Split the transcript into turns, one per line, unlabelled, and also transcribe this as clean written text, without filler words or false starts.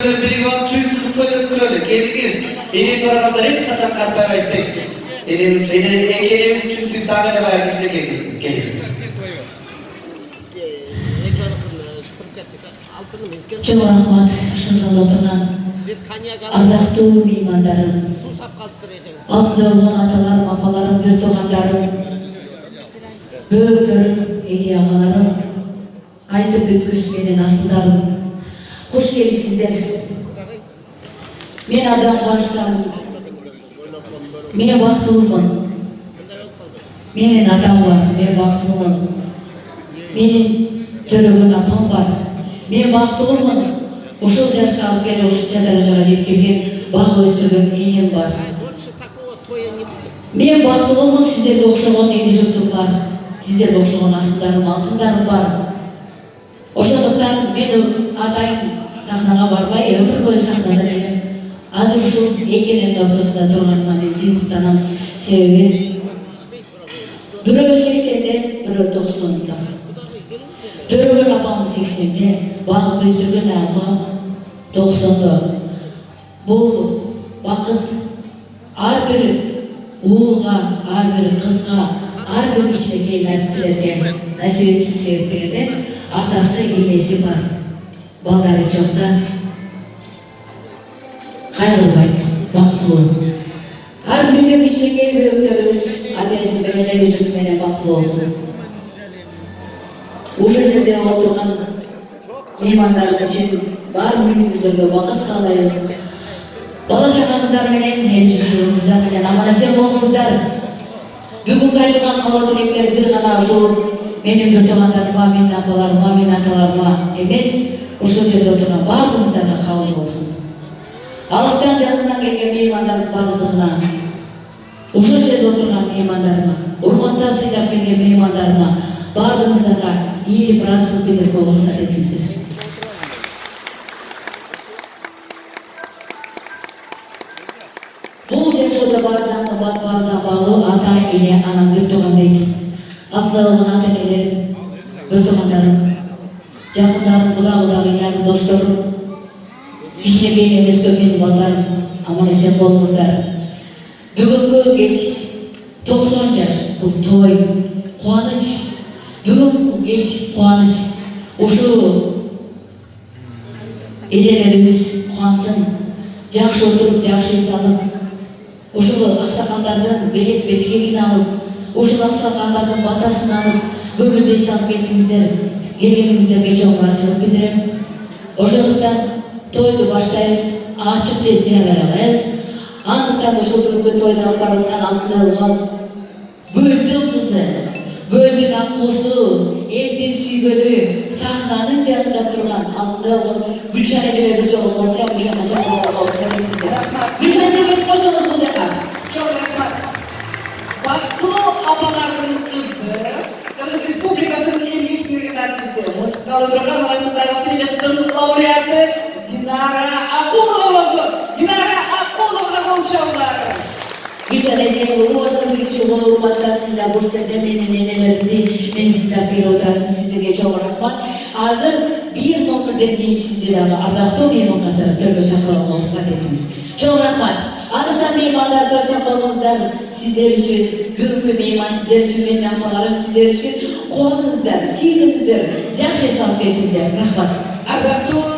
Birikon çözümlük koyup geliniz. Eni soranlar hiç kaçak kartamaydık. Ekelimiz için siz tane var bir şey geliniz.
Çok rahmat, şundan oturan ardaqtуу meymandarım, altında olgan atalarım, apalarım, bir toğanlarım, böğürtörüm, ece ağalarım, aytıp bütküs meni asıldarım. Hoş gelipsizler. Men adam kuvançtanım. Men baktılımın. Menin adam var, men baktılımın. Menin törөгөн apam var. Men baktılımın. Ошол жашка алып келип ушунча даражага жеткирген, бак өстүргөн энем бар. Мен бактылуумун, сиздерге окшогон эли журтум бар. Сиздерге окшогон асылдарым, алтындарым бар. Ошондуктан мен атайын сахнага барбай, өмүр бою сахнада келем. Азыр ушул экенин ортосунда турганыма мен сыймыктанам. Себеби бирөө 80де, бирөө 90да. Төрөгөн апам 80де, багып өстүргөн апам 90да. Бул бакыт ар бир уулга, ар бир кызга, ар бир кичинекей нерселерге насип этсин себептери атасы, энеси бар. Балдары жокта кайгырбайт, бактылуу. Ар бир кичинекей бөбөктөрүбүз ата-энеси менен, эли журту менен бактылуу болсун. Ушул жерде отурган меймандар үчүн бар үйүңүздөргө бакыт каалайбыз. Бала чагаңыздар менен, эл журтуңуздар менен аман-эсен болуңуздар. Бүгүнкү айтылган каалоо тилектер бир гана ушул менин бир туугандарыма, менин апаларыма, менин аталарыма эмес, ушул жерде отурган баардыгыңыздарга кабыл болсун. Алыстан жакындан келген меймандардын баардыгына, ушул жерде отурган меймандарыма, урматтап сыйлап келген меймандарыма баардыгыңыздарга ийгилик ыраазычылык билдирүүгө уруксат этиңиздер. Бул жашоодо баарынан кымбат, баарынан баалуу ата, эне, анам, бир тууган дейт. Алтында болгон ата-энелерим, бир туугандарым, жакындарым, кудагыйлар, досторум, кичинекей эмескө менин балдарым, аман-эсен болуңуздар. Бүгүнкү кеч 90 жаш, бул той, кубаныч. Бүгүнкү кеч кубаныч. Ушул энелерибиз кубансын, жакшы отуруп, жакшы эс алып, ушул аксакалдардын белек бечкегин алып, ушул аксакалдардын батасын алып, көңүлдөй салып кеттиңиздер. Келгениңиздерге чоң ыраазычылык билдирем. Ошондуктан тойду баштайбыз, ачык деп жарыялайбыз. Андыктан ушул бүгүнкү тойду алып бараткан алтында болгон Гөлдүн кызы, Гөлдүн аккусу, элдин сүйгөнү, сахнанын жанында турган алтында болгон Гүлшан эжеме бир жолу колча, Гүлшан эжеме Гүлшан эжеме кошуңуз бул жака.
Чоң рахмат. Бактылуу апалардын кызы, Кыргыз Республикасынын эң бийик сыйлыгын ачысы, музыкалык программалардагы сыйлыктын лауреаты Динара Акулова болду. Динара Акулова болчоңдар.
Гүлшан эжеме улуулугуңузду үчүн урматтап сыйлап, ушул жерде менин энелеримди мени сыйлап берип отурасыз. Сиздерге чоң рахмат. Азыр бир номерден кийин сизди дагы ардактуу мейман катары төргө чакырууга уруксат этиңиз. Чоң рахмат. Андыктан меймандар, достор болуңуздар, сиздер үчүн бүгүнкү мейман, сиздер үчүн менин апаларым, сиздер үчүн кубаныңыздар, сүйүнүңүздөр, жакшы эс алып кеттиңиздер. Рахмат.
Ардактуу